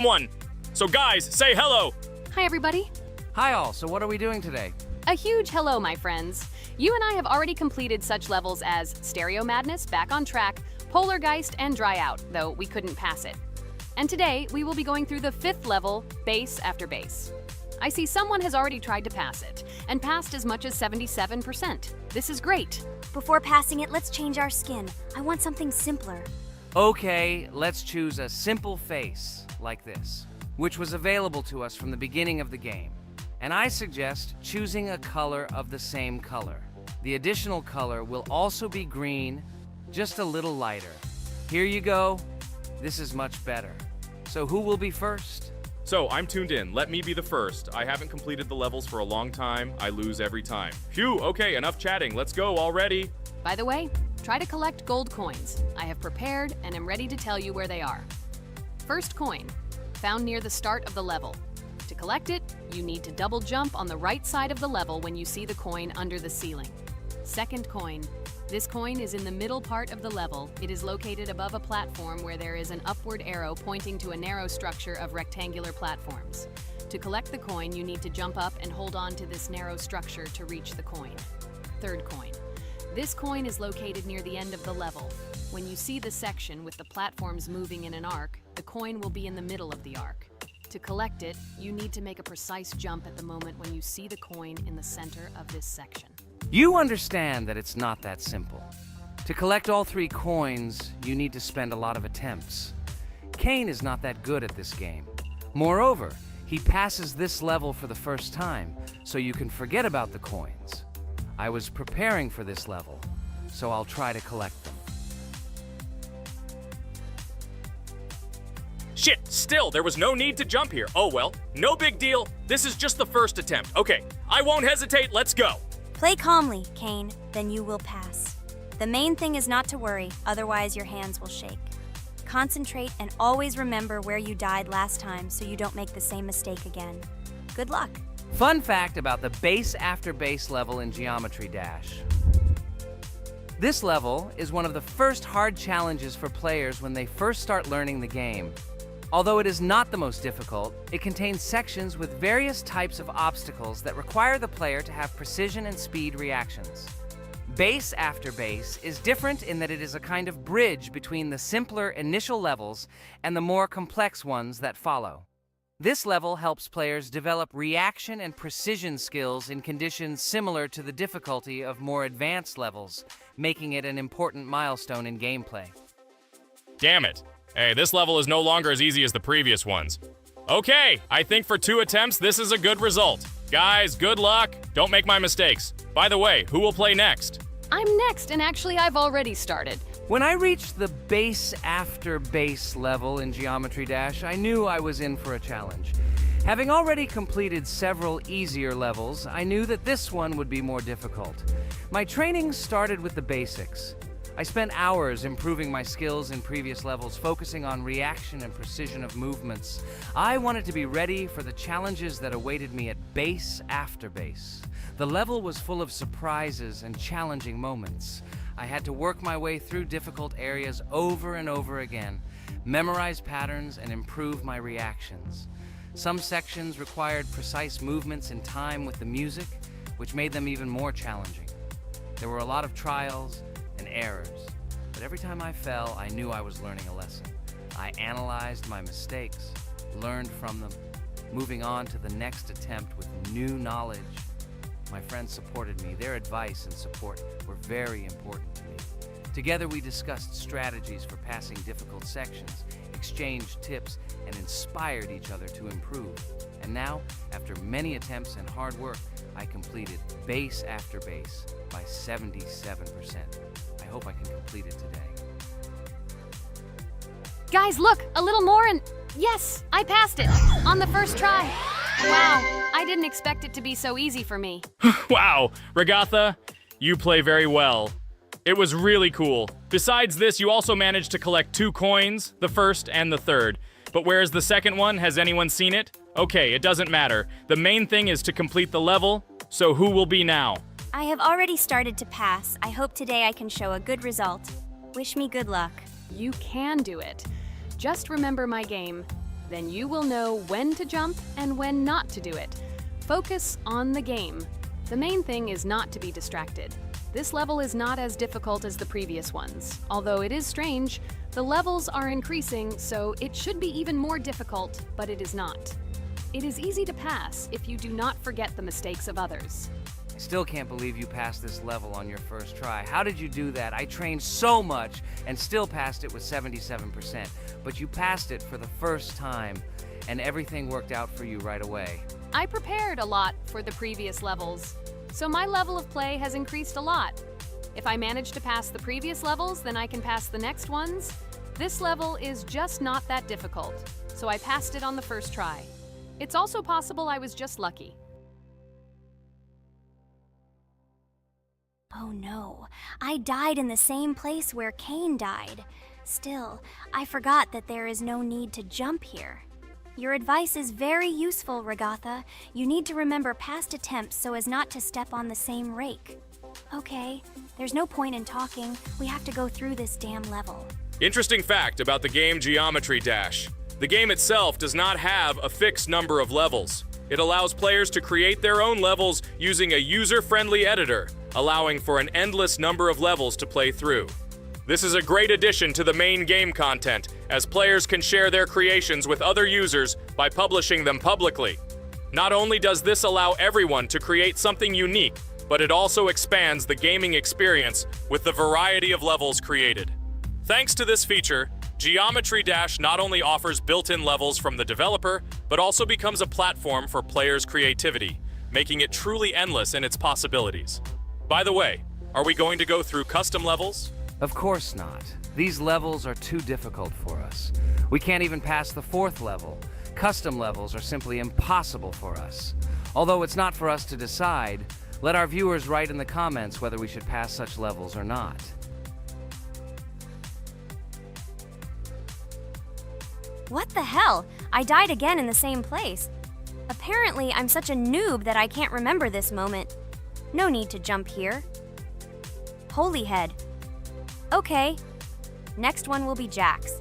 one. So guys, say hello. Hi, everybody. Hi all, so what are we doing today? A huge hello, my friends. You and I have already completed such levels as Stereo Madness, Back on Track, Polargeist, and Dry Out, though we couldn't pass it. And today, we will be going through the 5th level, Base After Base. I see someone has already tried to pass it, and passed as much as 77%. This is great. Before passing it, let's change our skin. I want something simpler. Okay, let's choose a simple face, like this, which was available to us from the beginning of the game. And I suggest choosing a color of the same color. The additional color will also be green, just a little lighter. Here you go. This is much better. So who will be first? So I'm tuned in. Let me be the first. I haven't completed the levels for a long time. I lose every time. Phew, okay, enough chatting. Let's go already. By the way, try to collect gold coins. I have prepared and am ready to tell you where they are. First coin, found near the start of the level. To collect it, you need to double jump on the right side of the level when you see the coin under the ceiling. Second coin. This coin is in the middle part of the level. It is located above a platform where there is an upward arrow pointing to a narrow structure of rectangular platforms. To collect the coin, you need to jump up and hold on to this narrow structure to reach the coin. Third coin. This coin is located near the end of the level. When you see the section with the platforms moving in an arc, the coin will be in the middle of the arc. To collect it, you need to make a precise jump at the moment when you see the coin in the center of this section. You understand that it's not that simple. To collect all 3 coins, you need to spend a lot of attempts. Kane is not that good at this game. Moreover, he passes this level for the first time, so you can forget about the coins. I was preparing for this level, so I'll try to collect them. Shit, still, there was no need to jump here. Oh well, no big deal. This is just the first attempt. Okay, I won't hesitate, let's go. Play calmly, Kane, then you will pass. The main thing is not to worry, otherwise your hands will shake. Concentrate and always remember where you died last time so you don't make the same mistake again. Good luck. Fun fact about the Base After Base level in Geometry Dash. This level is one of the first hard challenges for players when they first start learning the game. Although it is not the most difficult, it contains sections with various types of obstacles that require the player to have precision and speed reactions. Base After Base is different in that it is a kind of bridge between the simpler initial levels and the more complex ones that follow. This level helps players develop reaction and precision skills in conditions similar to the difficulty of more advanced levels, making it an important milestone in gameplay. Damn it. Hey, this level is no longer as easy as the previous ones. Okay, I think for 2 attempts, this is a good result. Guys, good luck. Don't make my mistakes. By the way, who will play next? I'm next, and actually I've already started. When I reached the Base After Base level in Geometry Dash, I knew I was in for a challenge. Having already completed several easier levels, I knew that this one would be more difficult. My training started with the basics. I spent hours improving my skills in previous levels, focusing on reaction and precision of movements. I wanted to be ready for the challenges that awaited me at Base After Base. The level was full of surprises and challenging moments. I had to work my way through difficult areas over and over again, memorize patterns, and improve my reactions. Some sections required precise movements in time with the music, which made them even more challenging. There were a lot of trials and errors, but every time I fell, I knew I was learning a lesson. I analyzed my mistakes, learned from them, moving on to the next attempt with new knowledge. My friends supported me. Their advice and support were very important to me. Together we discussed strategies for passing difficult sections, exchanged tips, and inspired each other to improve. And now, after many attempts and hard work, I completed Base After Base by 77%. I hope I can complete it today. Guys, look, a little more and yes, I passed it on the first try. Wow, I didn't expect it to be so easy for me. Wow, Ragatha, you play very well. It was really cool. Besides this, you also managed to collect 2 coins, the first and the third. But where's the second one? Has anyone seen it? Okay, it doesn't matter. The main thing is to complete the level, so who will be now? I have already started to pass. I hope today I can show a good result. Wish me good luck. You can do it. Just remember my game. Then you will know when to jump and when not to do it. Focus on the game. The main thing is not to be distracted. This level is not as difficult as the previous ones. Although it is strange, the levels are increasing, so it should be even more difficult, but it is not. It is easy to pass if you do not forget the mistakes of others. I still can't believe you passed this level on your first try. How did you do that? I trained so much and still passed it with 77%. But you passed it for the first time, and everything worked out for you right away. I prepared a lot for the previous levels, so my level of play has increased a lot. If I manage to pass the previous levels, then I can pass the next ones. This level is just not that difficult, so I passed it on the first try. It's also possible I was just lucky. Oh no, I died in the same place where Cain died. Still, I forgot that there is no need to jump here. Your advice is very useful, Regatha. You need to remember past attempts so as not to step on the same rake. Okay, there's no point in talking. We have to go through this damn level. Interesting fact about the game Geometry Dash. The game itself does not have a fixed number of levels. It allows players to create their own levels using a user-friendly editor, allowing for an endless number of levels to play through. This is a great addition to the main game content, as players can share their creations with other users by publishing them publicly. Not only does this allow everyone to create something unique, but it also expands the gaming experience with the variety of levels created. Thanks to this feature, Geometry Dash not only offers built-in levels from the developer, but also becomes a platform for players' creativity, making it truly endless in its possibilities. By the way, are we going to go through custom levels? Of course not. These levels are too difficult for us. We can't even pass the 4th level. Custom levels are simply impossible for us. Although it's not for us to decide, let our viewers write in the comments whether we should pass such levels or not. What the hell? I died again in the same place. Apparently, I'm such a noob that I can't remember this moment. No need to jump here. Holy head. Okay. Next one will be Jax.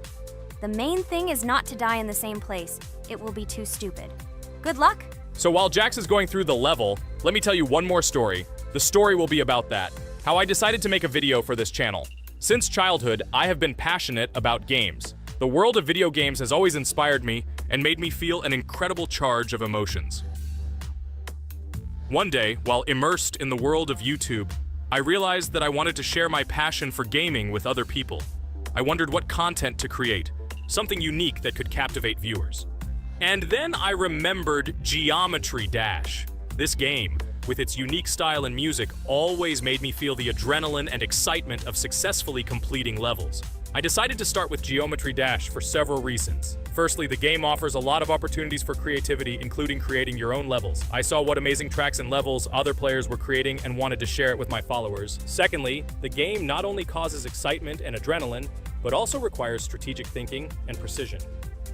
The main thing is not to die in the same place. It will be too stupid. Good luck. So while Jax is going through the level, let me tell you one more story. The story will be about that, how I decided to make a video for this channel. Since childhood, I have been passionate about games. The world of video games has always inspired me and made me feel an incredible charge of emotions. One day, while immersed in the world of YouTube, I realized that I wanted to share my passion for gaming with other people. I wondered what content to create, something unique that could captivate viewers. And then I remembered Geometry Dash. This game, with its unique style and music, always made me feel the adrenaline and excitement of successfully completing levels. I decided to start with Geometry Dash for several reasons. Firstly, the game offers a lot of opportunities for creativity, including creating your own levels. I saw what amazing tracks and levels other players were creating and wanted to share it with my followers. Secondly, the game not only causes excitement and adrenaline, but also requires strategic thinking and precision.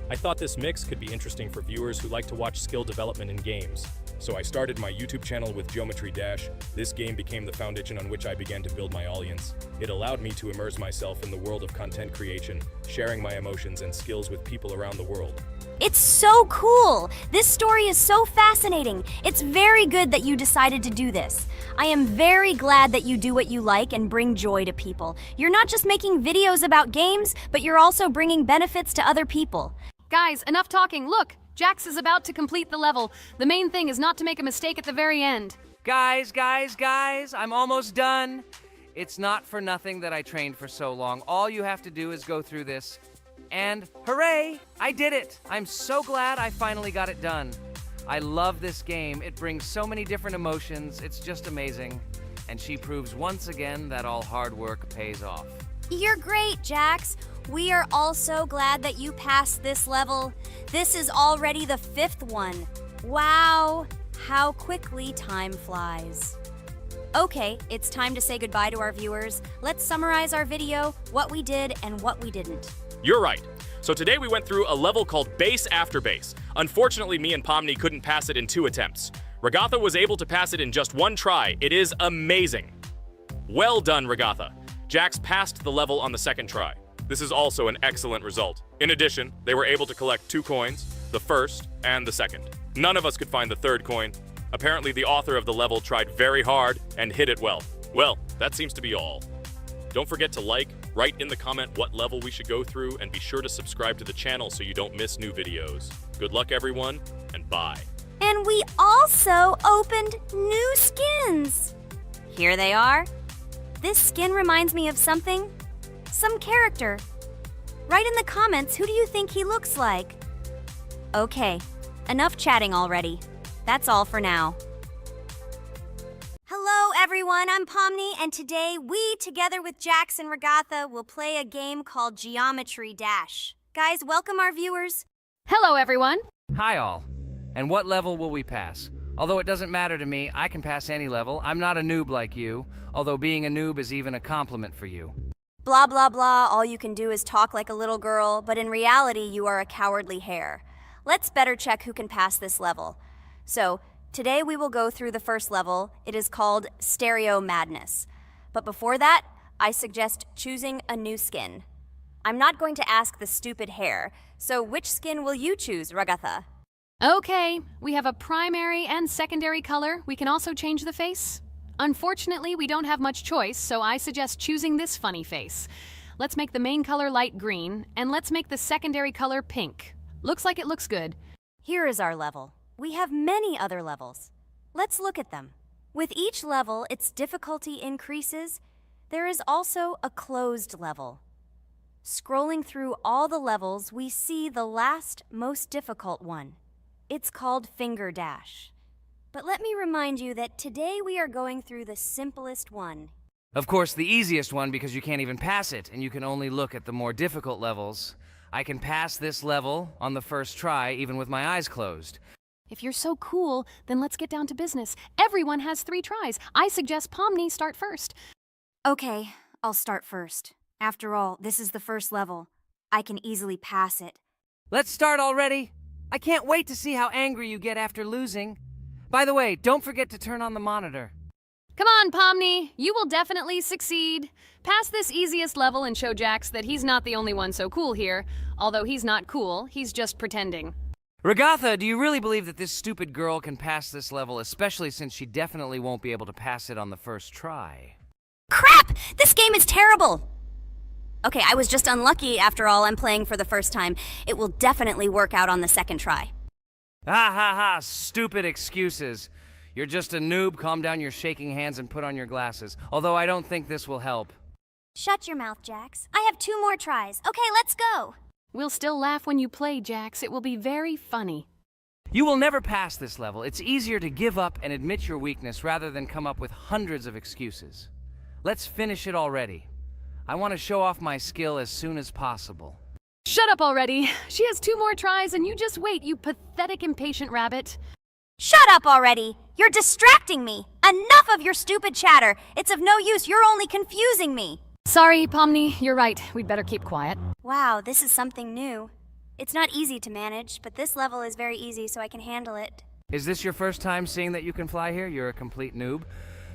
I thought this mix could be interesting for viewers who like to watch skill development in games. So I started my YouTube channel with Geometry Dash. This game became the foundation on which I began to build my audience. It allowed me to immerse myself in the world of content creation, sharing my emotions and skills with people around the world. It's so cool! This story is so fascinating. It's very good that you decided to do this. I am very glad that you do what you like and bring joy to people. You're not just making videos about games, but you're also bringing benefits to other people. Guys, enough talking. Look, Jax is about to complete the level. The main thing is not to make a mistake at the very end. Guys, I'm almost done. It's not for nothing that I trained for so long. All you have to do is go through this. And hooray, I did it. I'm so glad I finally got it done. I love this game. It brings so many different emotions. It's just amazing. And she proves once again that all hard work pays off. You're great, Jax. We are all so glad that you passed this level. This is already the 5th one. Wow, how quickly time flies. Okay, it's time to say goodbye to our viewers. Let's summarize our video, what we did and what we didn't. You're right. So today we went through a level called Base After Base. Unfortunately, me and Pomni couldn't pass it in 2 attempts. Regatha was able to pass it in just 1 try. It is amazing. Well done, Regatha. Jax passed the level on the 2nd try. This is also an excellent result. In addition, they were able to collect 2 coins, the first and the second. None of us could find the third coin. Apparently, the author of the level tried very hard and hit it well. Well, that seems to be all. Don't forget to like, write in the comment what level we should go through, and be sure to subscribe to the channel so you don't miss new videos. Good luck, everyone, and bye. And we also opened new skins. Here they are. This skin reminds me of something. Some character. Write in the comments, who do you think he looks like? Okay, enough chatting already. That's all for now. Hello everyone, I'm Pomni, and today we, together with Jax and Regatha, will play a game called Geometry Dash. Guys, welcome our viewers. Hello, everyone. Hi all. And what level will we pass? Although it doesn't matter to me, I can pass any level. I'm not a noob like you, although being a noob is even a compliment for you. Blah blah blah, all you can do is talk like a little girl, but in reality you are a cowardly hare. Let's better check who can pass this level. So, today we will go through the first level. It is called Stereo Madness. But before that, I suggest choosing a new skin. I'm not going to ask the stupid hare, so which skin will you choose, Regatha? Okay, we have a primary and secondary color. We can also change the face. Unfortunately, we don't have much choice, so I suggest choosing this funny face. Let's make the main color light green, and let's make the secondary color pink. Looks like it looks good. Here is our level. We have many other levels. Let's look at them. With each level, its difficulty increases. There is also a closed level. Scrolling through all the levels, we see the last, most difficult one. It's called Finger Dash. But let me remind you that today we are going through the simplest one. Of course, the easiest one because you can't even pass it, and you can only look at the more difficult levels. I can pass this level on the first try, even with my eyes closed. If you're so cool, then let's get down to business. Everyone has 3 tries. I suggest Pomni start first. Okay, I'll start first. After all, this is the first level. I can easily pass it. Let's start already! I can't wait to see how angry you get after losing. By the way, don't forget to turn on the monitor. Come on, Pomni. You will definitely succeed. Pass this easiest level and show Jax that he's not the only one so cool here. Although he's not cool, he's just pretending. Regatha, do you really believe that this stupid girl can pass this level, especially since she definitely won't be able to pass it on the first try? Crap! This game is terrible! Okay, I was just unlucky. After all, I'm playing for the first time. It will definitely work out on the second try. Ha ha ha, stupid excuses. You're just a noob, calm down your shaking hands and put on your glasses. Although I don't think this will help. Shut your mouth, Jax. I have 2 more tries. Okay, let's go! We'll still laugh when you play, Jax. It will be very funny. You will never pass this level. It's easier to give up and admit your weakness rather than come up with hundreds of excuses. Let's finish it already. I want to show off my skill as soon as possible. Shut up already. She has 2 more tries and you just wait, you pathetic impatient rabbit. Shut up already! You're distracting me! Enough of your stupid chatter! It's of no use, you're only confusing me! Sorry, Pomni, you're right. We'd better keep quiet. Wow, this is something new. It's not easy to manage, but this level is very easy, so I can handle it. Is this your first time seeing that you can fly here? You're a complete noob.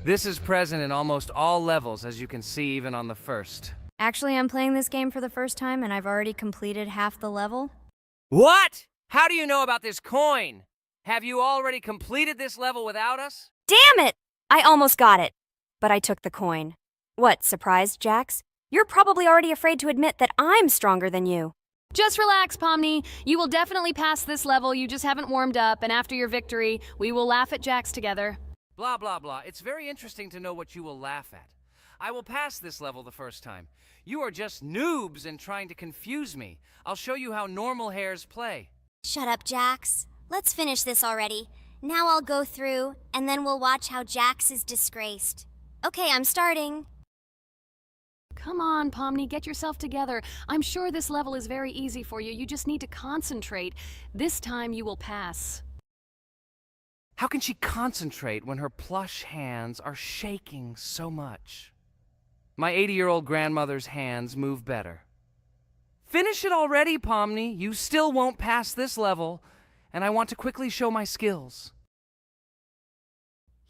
This is present in almost all levels, as you can see even on the first. Actually, I'm playing this game for the first time, and I've already completed half the level. What? How do you know about this coin? Have you already completed this level without us? Damn it! I almost got it, but I took the coin. What, surprised, Jax? You're probably already afraid to admit that I'm stronger than you. Just relax, Pomni. You will definitely pass this level, you just haven't warmed up, and after your victory, we will laugh at Jax together. Blah, blah, blah. It's very interesting to know what you will laugh at. I will pass this level the first time. You are just noobs and trying to confuse me. I'll show you how normal hares play. Shut up, Jax. Let's finish this already. Now I'll go through, and then we'll watch how Jax is disgraced. Okay, I'm starting. Come on, Pomni, get yourself together. I'm sure this level is very easy for you. You just need to concentrate. This time you will pass. How can she concentrate when her plush hands are shaking so much? My 80-year-old grandmother's hands move better. Finish it already, Pomni. You still won't pass this level, and I want to quickly show my skills.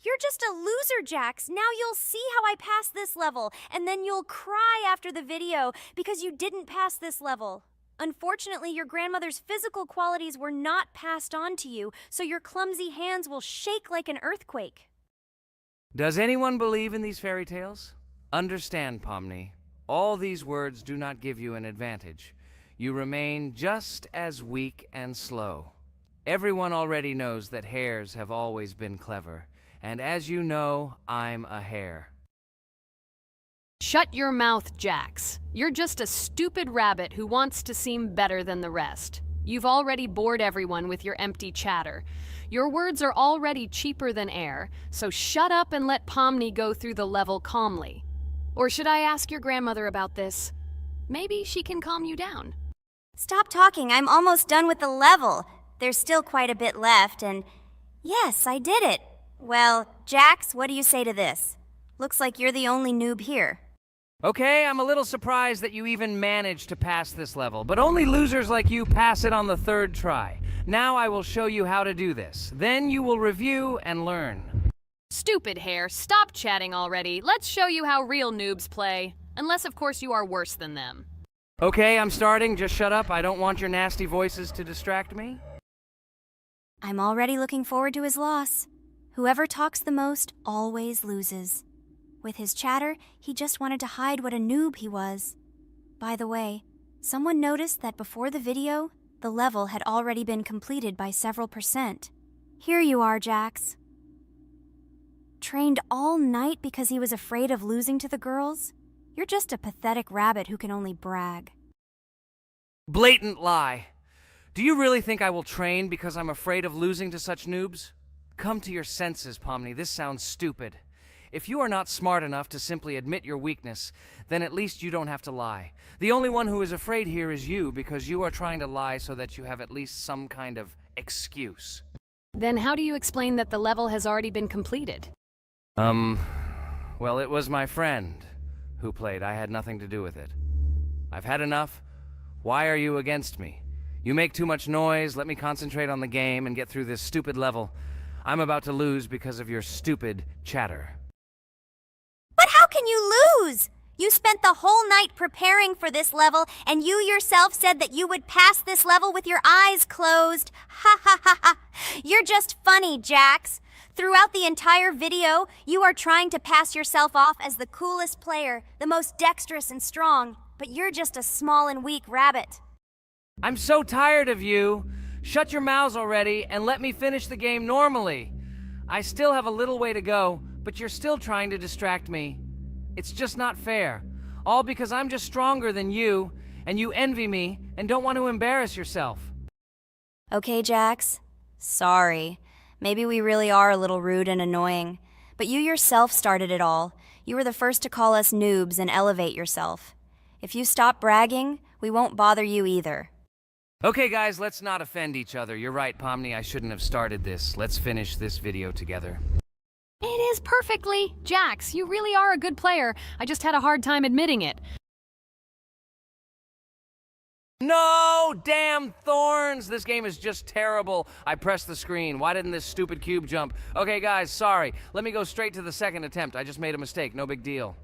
You're just a loser, Jax. Now you'll see how I passed this level, and then you'll cry after the video because you didn't pass this level. Unfortunately, your grandmother's physical qualities were not passed on to you, so your clumsy hands will shake like an earthquake. Does anyone believe in these fairy tales? Understand, Pomni. All these words do not give you an advantage. You remain just as weak and slow. Everyone already knows that hares have always been clever. And as you know, I'm a hare. Shut your mouth, Jax. You're just a stupid rabbit who wants to seem better than the rest. You've already bored everyone with your empty chatter. Your words are already cheaper than air, so shut up and let Pomni go through the level calmly. Or should I ask your grandmother about this? Maybe she can calm you down. Stop talking, I'm almost done with the level. There's still quite a bit left, and yes, I did it. Well, Jax, what do you say to this? Looks like you're the only noob here. Okay, I'm a little surprised that you even managed to pass this level, but only losers like you pass it on the third try. Now I will show you how to do this. Then you will review and learn. Stupid hare, stop chatting already. Let's show you how real noobs play. Unless, of course, you are worse than them. Okay, I'm starting. Just shut up. I don't want your nasty voices to distract me. I'm already looking forward to his loss. Whoever talks the most always loses. With his chatter, he just wanted to hide what a noob he was. By the way, someone noticed that before the video, the level had already been completed by several %. Here you are, Jax. Trained all night because he was afraid of losing to the girls? You're just a pathetic rabbit who can only brag. Blatant lie. Do you really think I will train because I'm afraid of losing to such noobs? Come to your senses, Pomni. This sounds stupid. If you are not smart enough to simply admit your weakness, then at least you don't have to lie. The only one who is afraid here is you, because you are trying to lie so that you have at least some kind of excuse. Then how do you explain that the level has already been completed? Well, it was my friend who played. I had nothing to do with it. I've had enough. Why are you against me? You make too much noise. Let me concentrate on the game and get through this stupid level. I'm about to lose because of your stupid chatter. But how can you lose? You spent the whole night preparing for this level, and you yourself said that you would pass this level with your eyes closed. Ha ha ha ha. You're just funny, Jax. Throughout the entire video, you are trying to pass yourself off as the coolest player, the most dexterous and strong, but you're just a small and weak rabbit. I'm so tired of you. Shut your mouths already and let me finish the game normally. I still have a little way to go, but you're still trying to distract me. It's just not fair. All because I'm just stronger than you, and you envy me and don't want to embarrass yourself. Okay, Jax. Sorry. Maybe we really are a little rude and annoying. But you yourself started it all. You were the first to call us noobs and elevate yourself. If you stop bragging, we won't bother you either. Okay, guys, let's not offend each other. You're right, Pomni, I shouldn't have started this. Let's finish this video together. It is perfectly. Jax, you really are a good player. I just had a hard time admitting it. No! Damn thorns! This game is just terrible. I pressed the screen. Why didn't this stupid cube jump? Okay, guys, sorry. Let me go straight to the second attempt. I just made a mistake. No big deal.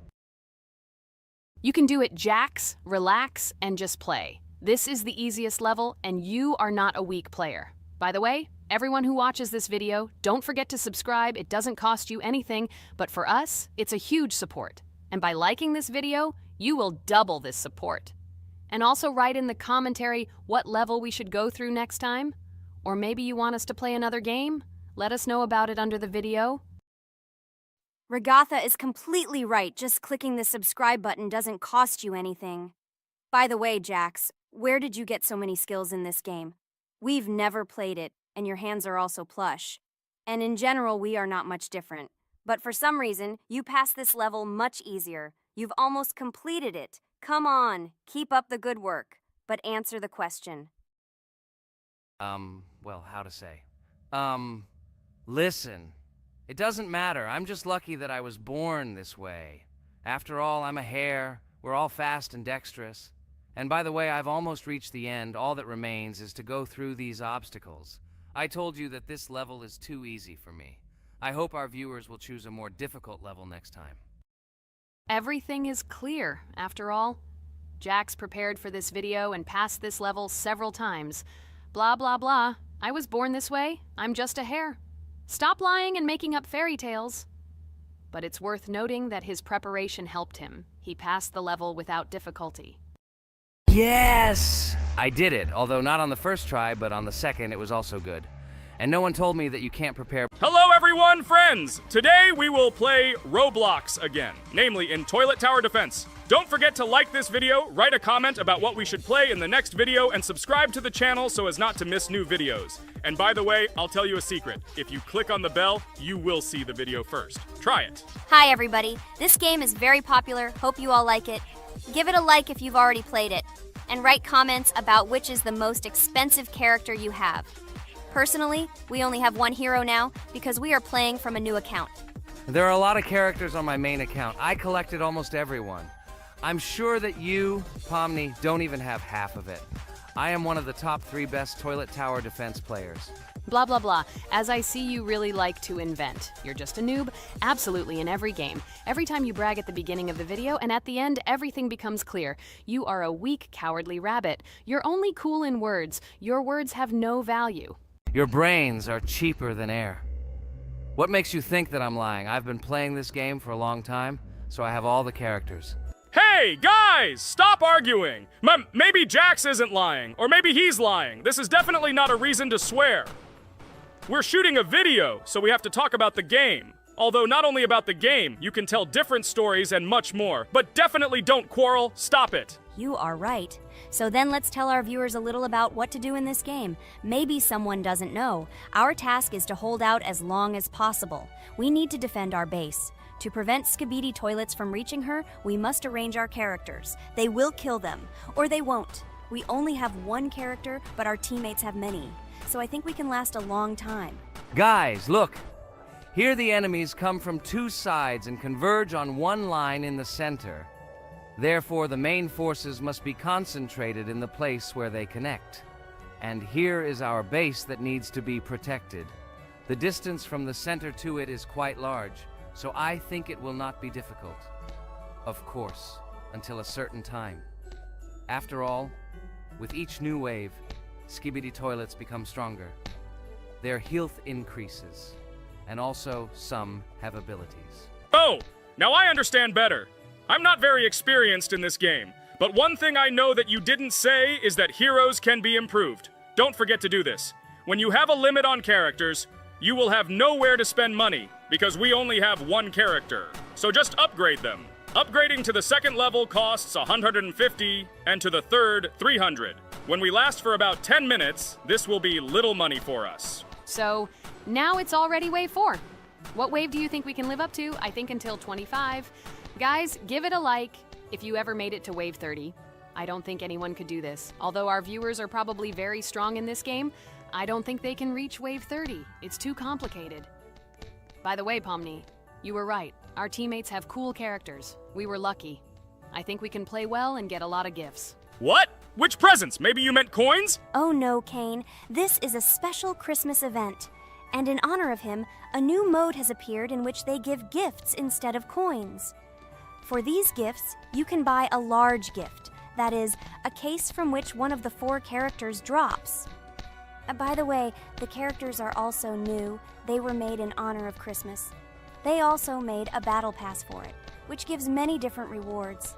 You can do it, Jax, relax, and just play. This is the easiest level, and you are not a weak player. By the way, everyone who watches this video, don't forget to subscribe. It doesn't cost you anything, but for us, it's a huge support. And by liking this video, you will double this support. And also write in the commentary what level we should go through next time. Or maybe you want us to play another game? Let us know about it under the video. Regatha is completely right. Just clicking the subscribe button doesn't cost you anything. By the way, Jax, where did you get so many skills in this game? We've never played it, and your hands are also plush. And in general, we are not much different. But for some reason, you passed this level much easier. You've almost completed it. Come on, keep up the good work, but answer the question. Well, how to say? Listen. It doesn't matter. I'm just lucky that I was born this way. After all, I'm a hare. We're all fast and dexterous. And by the way, I've almost reached the end. All that remains is to go through these obstacles. I told you that this level is too easy for me. I hope our viewers will choose a more difficult level next time. Everything is clear, after all. Jax prepared for this video and passed this level several times. Blah, blah, blah. I was born this way. I'm just a hare. Stop lying and making up fairy tales. But it's worth noting that his preparation helped him. He passed the level without difficulty. Yes! I did it, although not on the first try, but on the second it was also good. And no one told me that you can't prepare. Hello everyone, friends! Today we will play Roblox again, namely in Toilet Tower Defense. Don't forget to like this video, write a comment about what we should play in the next video, and subscribe to the channel so as not to miss new videos. And by the way, I'll tell you a secret. If you click on the bell, you will see the video first. Try it. Hi, everybody. This game is very popular. Hope you all like it. Give it a like if you've already played it. And write comments about which is the most expensive character you have. Personally, we only have one hero now because we are playing from a new account. There are a lot of characters on my main account. I collected almost everyone. I'm sure that you, Pomni, don't even have half of it. I am one of the top 3 best Toilet Tower Defense players. Blah, blah, blah. As I see, you really like to invent. You're just a noob, absolutely in every game. Every time you brag at the beginning of the video, and at the end, everything becomes clear. You are a weak, cowardly rabbit. You're only cool in words. Your words have no value. Your brains are cheaper than air. What makes you think that I'm lying? I've been playing this game for a long time, so I have all the characters. Hey, guys! Stop arguing! Maybe Jax isn't lying, or maybe he's lying. This is definitely not a reason to swear. We're shooting a video, so we have to talk about the game. Although not only about the game, you can tell different stories and much more. But definitely don't quarrel. Stop it. You are right. So then let's tell our viewers a little about what to do in this game. Maybe someone doesn't know. Our task is to hold out as long as possible. We need to defend our base. To prevent Skibidi Toilets from reaching her, we must arrange our characters. They will kill them, or they won't. We only have one character, but our teammates have many. So I think we can last a long time. Guys, look! Here the enemies come from 2 sides and converge on one line in the center. Therefore, the main forces must be concentrated in the place where they connect. And here is our base that needs to be protected. The distance from the center to it is quite large, so I think it will not be difficult. Of course, until a certain time. After all, with each new wave, Skibidi Toilets become stronger. Their health increases, and also some have abilities. Oh, now I understand better. I'm not very experienced in this game, but one thing I know that you didn't say is that heroes can be improved. Don't forget to do this. When you have a limit on characters, you will have nowhere to spend money, because we only have one character. So just upgrade them. Upgrading to the 2nd level costs 150, and to the 3rd, 300. When we last for about 10 minutes, this will be little money for us. So, now it's already wave 4. What wave do you think we can live up to? I think until 25. Guys, give it a like if you ever made it to wave 30. I don't think anyone could do this. Although our viewers are probably very strong in this game, I don't think they can reach wave 30. It's too complicated. By the way, Pomni, you were right. Our teammates have cool characters. We were lucky. I think we can play well and get a lot of gifts. What? Which presents? Maybe you meant coins? Oh no, Kane. This is a special Christmas event. And in honor of him, a new mode has appeared in which they give gifts instead of coins. For these gifts, you can buy a large gift. That is, a case from which one of the 4 characters drops. By the way, the characters are also new. They were made in honor of Christmas. They also made a battle pass for it, which gives many different rewards.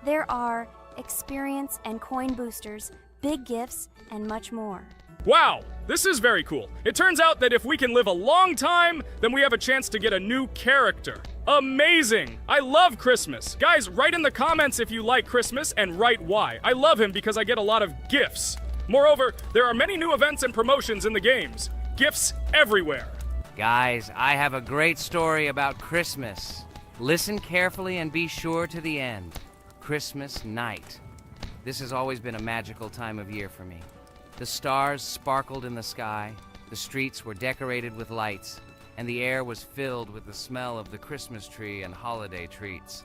There are experience and coin boosters, big gifts, and much more. Wow, this is very cool. It turns out that if we can live a long time, then we have a chance to get a new character. Amazing! I love Christmas. Guys, write in the comments if you like Christmas and write why. I love him because I get a lot of gifts. Moreover, there are many new events and promotions in the games. Gifts everywhere. Guys, I have a great story about Christmas. Listen carefully and be sure to the end. Christmas night. This has always been a magical time of year for me. The stars sparkled in the sky, the streets were decorated with lights, and the air was filled with the smell of the Christmas tree and holiday treats.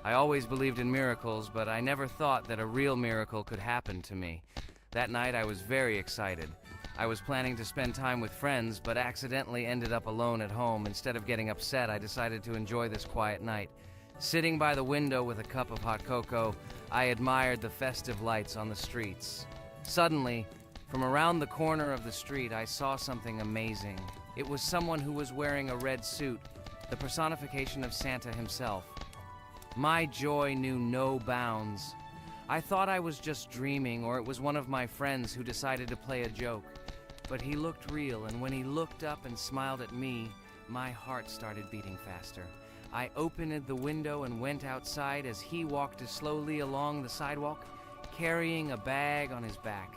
I always believed in miracles, but I never thought that a real miracle could happen to me. That night I was very excited. I was planning to spend time with friends, but accidentally ended up alone at home. Instead of getting upset, I decided to enjoy this quiet night. Sitting by the window with a cup of hot cocoa, I admired the festive lights on the streets. Suddenly, from around the corner of the street, I saw something amazing. It was someone who was wearing a red suit, the personification of Santa himself. My joy knew no bounds. I thought I was just dreaming, or it was one of my friends who decided to play a joke. But he looked real, and when he looked up and smiled at me, my heart started beating faster. I opened the window and went outside as he walked slowly along the sidewalk, carrying a bag on his back,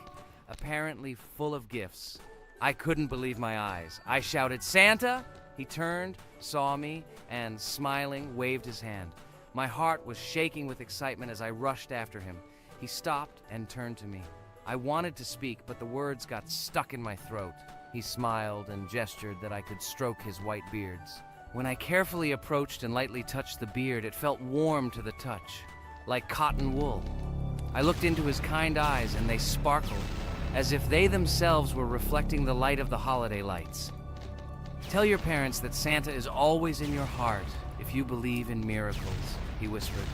apparently full of gifts. I couldn't believe my eyes. I shouted, "Santa!" He turned, saw me, and smiling, waved his hand. My heart was shaking with excitement as I rushed after him. He stopped and turned to me. I wanted to speak, but the words got stuck in my throat. He smiled and gestured that I could stroke his white beards. When I carefully approached and lightly touched the beard, it felt warm to the touch, like cotton wool. I looked into his kind eyes, and they sparkled, as if they themselves were reflecting the light of the holiday lights. "Tell your parents that Santa is always in your heart if you believe in miracles," he whispered.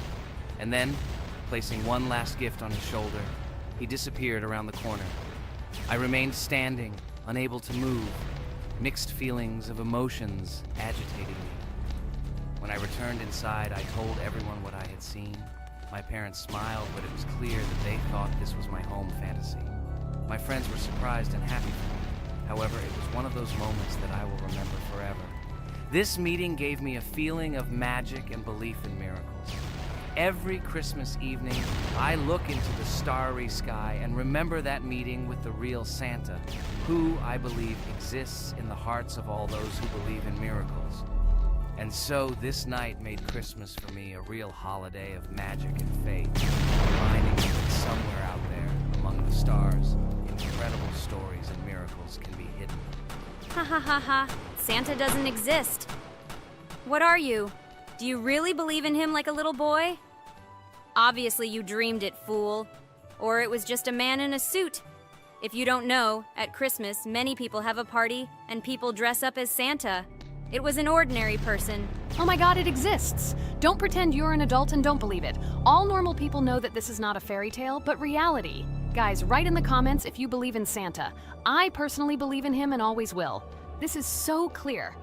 And then, placing one last gift on his shoulder, he disappeared around the corner. I remained standing, unable to move, mixed feelings of emotions agitating me. When I returned inside, I told everyone what I had seen. My parents smiled, but it was clear that they thought this was my home fantasy. My friends were surprised and happy for me. However, it was one of those moments that I will remember forever. This meeting gave me a feeling of magic and belief in miracles. Every Christmas evening, I look into the starry sky and remember that meeting with the real Santa, who, I believe, exists in the hearts of all those who believe in miracles. And so this night made Christmas for me a real holiday of magic and faith, reminding me that somewhere out there, among the stars, incredible stories and miracles can be hidden. Ha ha ha ha. Santa doesn't exist. What are you? Do you really believe in him like a little boy? Obviously you dreamed it, fool. Or it was just a man in a suit. If you don't know, at Christmas, many people have a party and people dress up as Santa. It was an ordinary person. Oh my god, it exists! Don't pretend you're an adult and don't believe it. All normal people know that this is not a fairy tale, but reality. Guys, write in the comments if you believe in Santa. I personally believe in him and always will. This is so clear.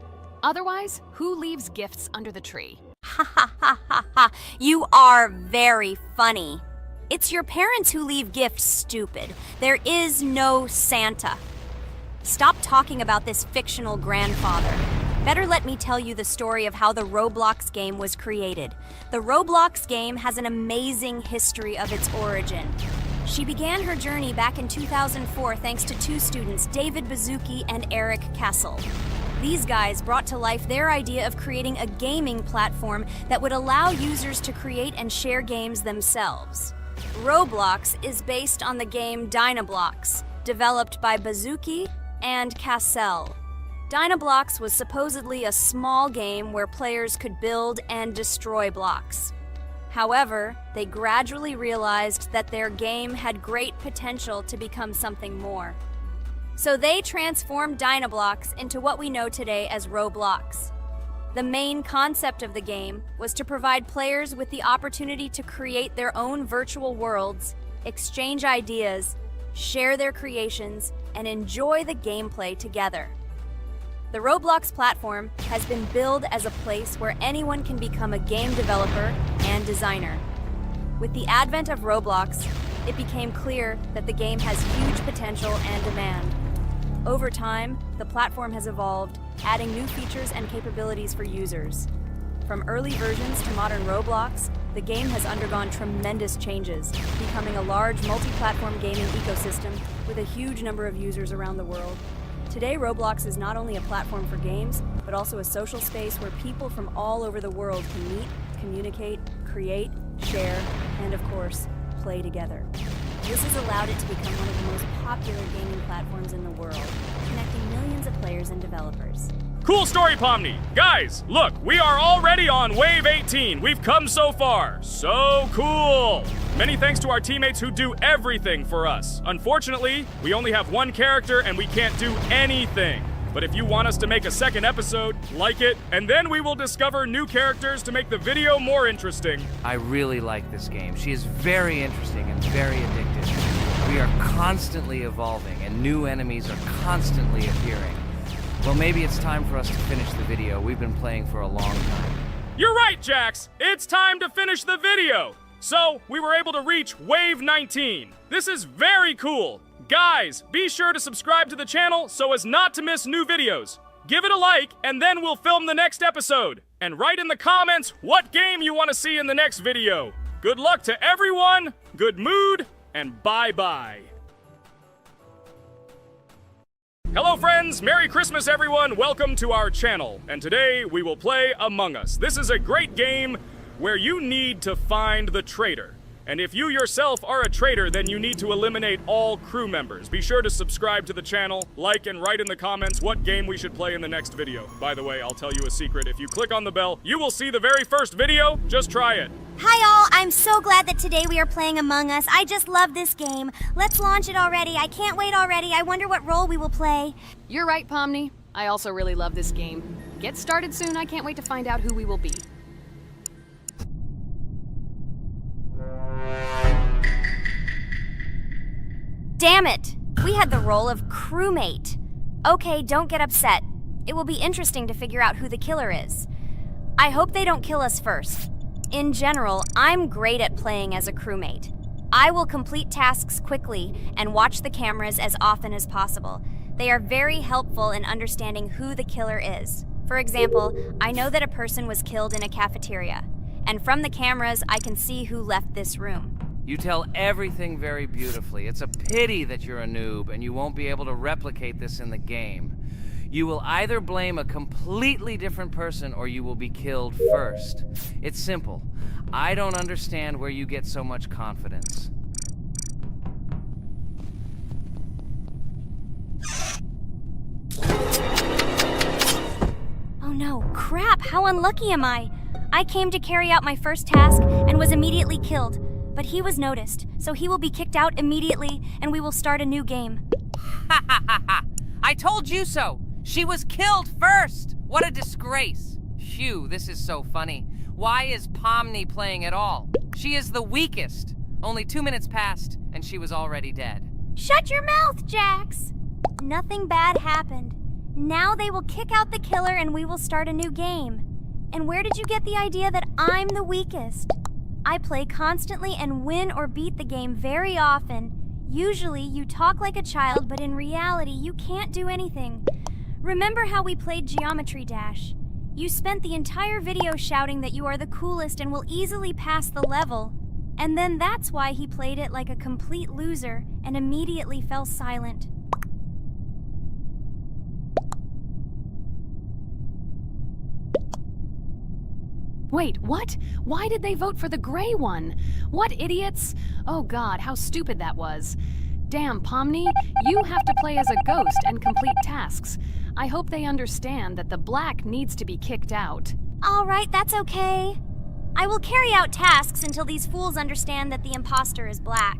Otherwise, who leaves gifts under the tree? Ha ha ha ha ha. You are very funny. It's your parents who leave gifts, stupid. There is no Santa. Stop talking about this fictional grandfather. Better let me tell you the story of how the Roblox game was created. The Roblox game has an amazing history of its origin. She began her journey back in 2004 thanks to two students, David Bazuki and Eric Kessel. These guys brought to life their idea of creating a gaming platform that would allow users to create and share games themselves. Roblox is based on the game Dynablox, developed by Bazuki and Cassell. Dynablox was supposedly a small game where players could build and destroy blocks. However, they gradually realized that their game had great potential to become something more. So they transformed Dynablox into what we know today as Roblox. The main concept of the game was to provide players with the opportunity to create their own virtual worlds, exchange ideas, share their creations, and enjoy the gameplay together. The Roblox platform has been billed as a place where anyone can become a game developer and designer. With the advent of Roblox, it became clear that the game has huge potential and demand. Over time, the platform has evolved, adding new features and capabilities for users. From early versions to modern Roblox, the game has undergone tremendous changes, becoming a large multi-platform gaming ecosystem with a huge number of users around the world. Today, Roblox is not only a platform for games, but also a social space where people from all over the world can meet, communicate, create, share, and of course, play together. This has allowed it to become one of the most popular gaming platforms in the world, connecting millions of players and developers. Cool story, Pomni. Guys, look, we are already on Wave 18. We've come so far. So cool. Many thanks to our teammates who do everything for us. Unfortunately, we only have one character and we can't do anything. But if you want us to make a second episode, like it, and then we will discover new characters to make the video more interesting. I really like this game. She is very interesting and very addictive. We are constantly evolving and new enemies are constantly appearing. Well, maybe it's time for us to finish the video. We've been playing for a long time. You're right, Jax. It's time to finish the video. So, we were able to reach Wave 19. This is very cool. Guys, be sure to subscribe to the channel so as not to miss new videos. Give it a like, and then we'll film the next episode. And write in the comments what game you want to see in the next video. Good luck to everyone, good mood, and bye-bye. Hello friends, Merry Christmas everyone, welcome to our channel. And today we will play Among Us. This is a great game where you need to find the traitor. And if you yourself are a traitor, then you need to eliminate all crew members. Be sure to subscribe to the channel, like and write in the comments what game we should play in the next video. By the way, I'll tell you a secret. If you click on the bell, you will see the very first video. Just try it. Hi all, I'm so glad that today we are playing Among Us. I just love this game. Let's launch it already. I can't wait already. I wonder what role we will play. You're right, Pomni. I also really love this game. Get started soon. I can't wait to find out who we will be. Damn it! We had the role of crewmate. Okay, don't get upset. It will be interesting to figure out who the killer is. I hope they don't kill us first. In general, I'm great at playing as a crewmate. I will complete tasks quickly and watch the cameras as often as possible. They are very helpful in understanding who the killer is. For example, I know that a person was killed in a cafeteria, and from the cameras, I can see who left this room. You tell everything very beautifully. It's a pity that you're a noob and you won't be able to replicate this in the game. You will either blame a completely different person or you will be killed first. It's simple. I don't understand where you get so much confidence. Oh no, crap, how unlucky am I? I came to carry out my first task and was immediately killed. But he was noticed, so he will be kicked out immediately, and we will start a new game. Ha ha ha ha! I told you so! She was killed first! What a disgrace! Phew, this is so funny. Why is Pomni playing at all? She is the weakest. Only 2 minutes passed, and she was already dead. Shut your mouth, Jax! Nothing bad happened. Now they will kick out the killer and we will start a new game. And where did you get the idea that I'm the weakest? I play constantly and win or beat the game very often. Usually, you talk like a child, but in reality, you can't do anything. Remember how we played Geometry Dash? You spent the entire video shouting that you are the coolest and will easily pass the level. And then that's why he played it like a complete loser and immediately fell silent. Wait, what? Why did they vote for the gray one? What idiots? Oh god, how stupid that was. Damn, Pomni, you have to play as a ghost and complete tasks. I hope they understand that the black needs to be kicked out. All right, that's okay. I will carry out tasks until these fools understand that the imposter is black.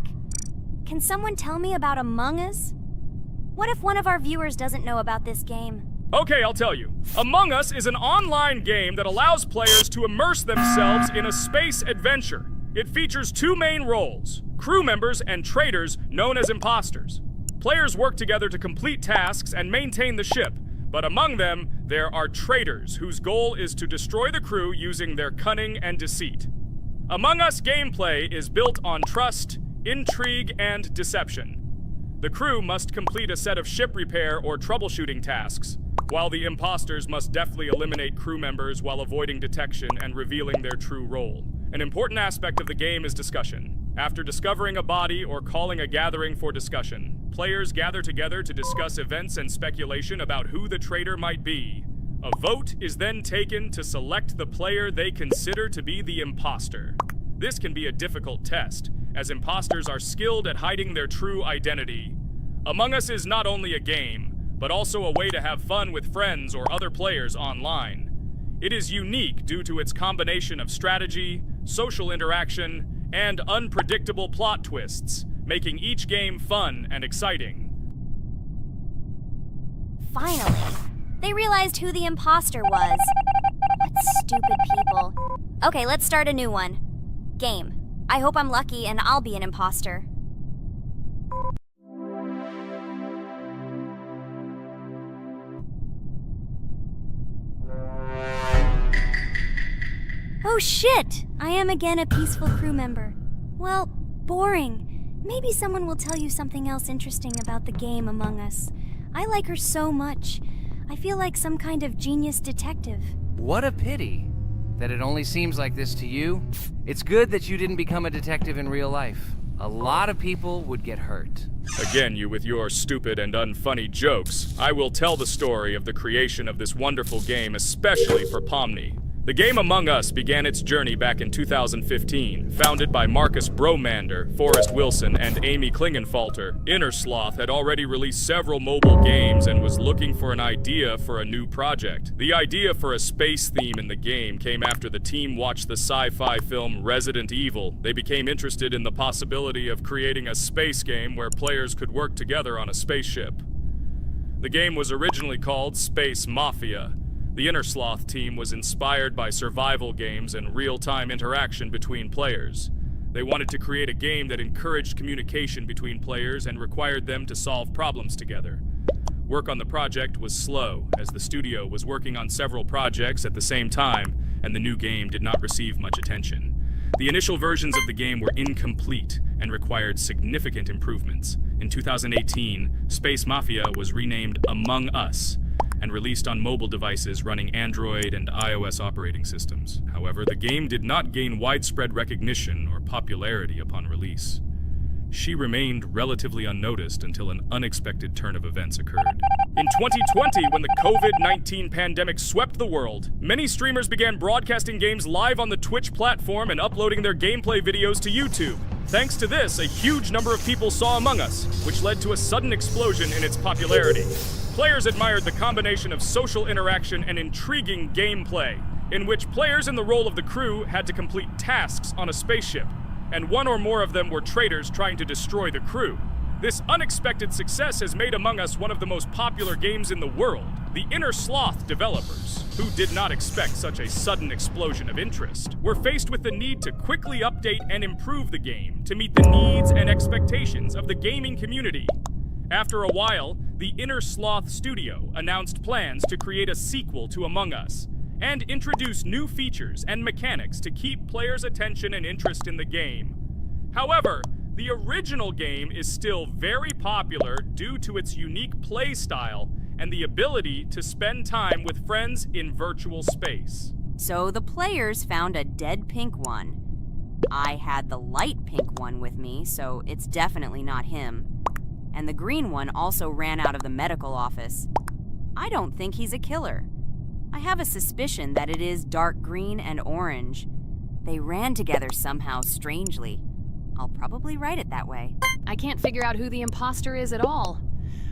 Can someone tell me about Among Us? What if one of our viewers doesn't know about this game? Okay, I'll tell you. Among Us is an online game that allows players to immerse themselves in a space adventure. It features 2 main roles, crew members and traitors known as imposters. Players work together to complete tasks and maintain the ship, but among them, there are traitors whose goal is to destroy the crew using their cunning and deceit. Among Us gameplay is built on trust, intrigue, and deception. The crew must complete a set of ship repair or troubleshooting tasks, while the imposters must deftly eliminate crew members while avoiding detection and revealing their true role. An important aspect of the game is discussion. After discovering a body or calling a gathering for discussion, players gather together to discuss events and speculation about who the traitor might be. A vote is then taken to select the player they consider to be the imposter. This can be a difficult test, as imposters are skilled at hiding their true identity. Among Us is not only a game, but also a way to have fun with friends or other players online. It is unique due to its combination of strategy, social interaction, and unpredictable plot twists, making each game fun and exciting. Finally, they realized who the imposter was. What stupid people. Okay, let's start a new one. Game. I hope I'm lucky and I'll be an imposter. Oh shit! I am again a peaceful crew member. Well, boring. Maybe someone will tell you something else interesting about the game Among Us. I like her so much. I feel like some kind of genius detective. What a pity that it only seems like this to you. It's good that you didn't become a detective in real life. A lot of people would get hurt. Again, you with your stupid and unfunny jokes. I will tell the story of the creation of this wonderful game, especially for Pomni. The game Among Us began its journey back in 2015. Founded by Marcus Bromander, Forrest Wilson, and Amy Klingenfalter, Innersloth had already released several mobile games and was looking for an idea for a new project. The idea for a space theme in the game came after the team watched the sci-fi film Resident Evil. They became interested in the possibility of creating a space game where players could work together on a spaceship. The game was originally called Space Mafia. The Innersloth team was inspired by survival games and real-time interaction between players. They wanted to create a game that encouraged communication between players and required them to solve problems together. Work on the project was slow, as the studio was working on several projects at the same time, and the new game did not receive much attention. The initial versions of the game were incomplete and required significant improvements. In 2018, Space Mafia was renamed Among Us, and released on mobile devices running Android and iOS operating systems. However, the game did not gain widespread recognition or popularity upon release. She remained relatively unnoticed until an unexpected turn of events occurred. In 2020, when the COVID-19 pandemic swept the world, many streamers began broadcasting games live on the Twitch platform and uploading their gameplay videos to YouTube. Thanks to this, a huge number of people saw Among Us, which led to a sudden explosion in its popularity. Players admired the combination of social interaction and intriguing gameplay, in which players in the role of the crew had to complete tasks on a spaceship, and one or more of them were traitors trying to destroy the crew. This unexpected success has made Among Us one of the most popular games in the world. The Innersloth developers, who did not expect such a sudden explosion of interest, were faced with the need to quickly update and improve the game to meet the needs and expectations of the gaming community. After a while, the Innersloth studio announced plans to create a sequel to Among Us and introduce new features and mechanics to keep players' attention and interest in the game. However, the original game is still very popular due to its unique play style and the ability to spend time with friends in virtual space. So the players found a dead pink one. I had the light pink one with me, so it's definitely not him. And the green one also ran out of the medical office. I don't think he's a killer. I have a suspicion that it is dark green and orange. They ran together somehow strangely. I'll probably write it that way. I can't figure out who the imposter is at all.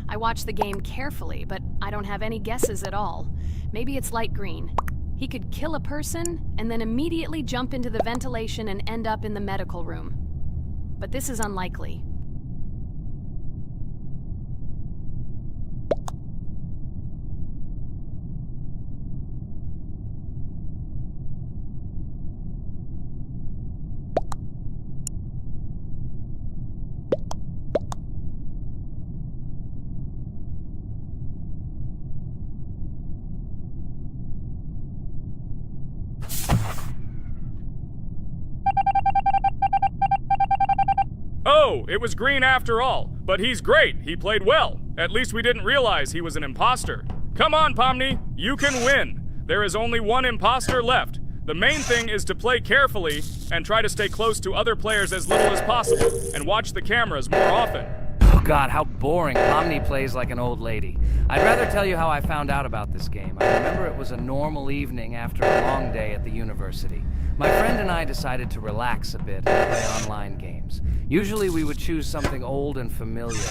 I watched the game carefully, but I don't have any guesses at all. Maybe it's light green. He could kill a person and then immediately jump into the ventilation and end up in the medical room. But this is unlikely. Oh, it was green after all. But he's great. He played well. At least we didn't realize he was an imposter. Come on, Pomni. You can win. There is only one imposter left. The main thing is to play carefully and try to stay close to other players as little as possible and watch the cameras more often. Oh God, how boring. Pomni plays like an old lady. I'd rather tell you how I found out about this game. I remember it was a normal evening after a long day at the university. My friend and I decided to relax a bit and play online games. Usually we would choose something old and familiar,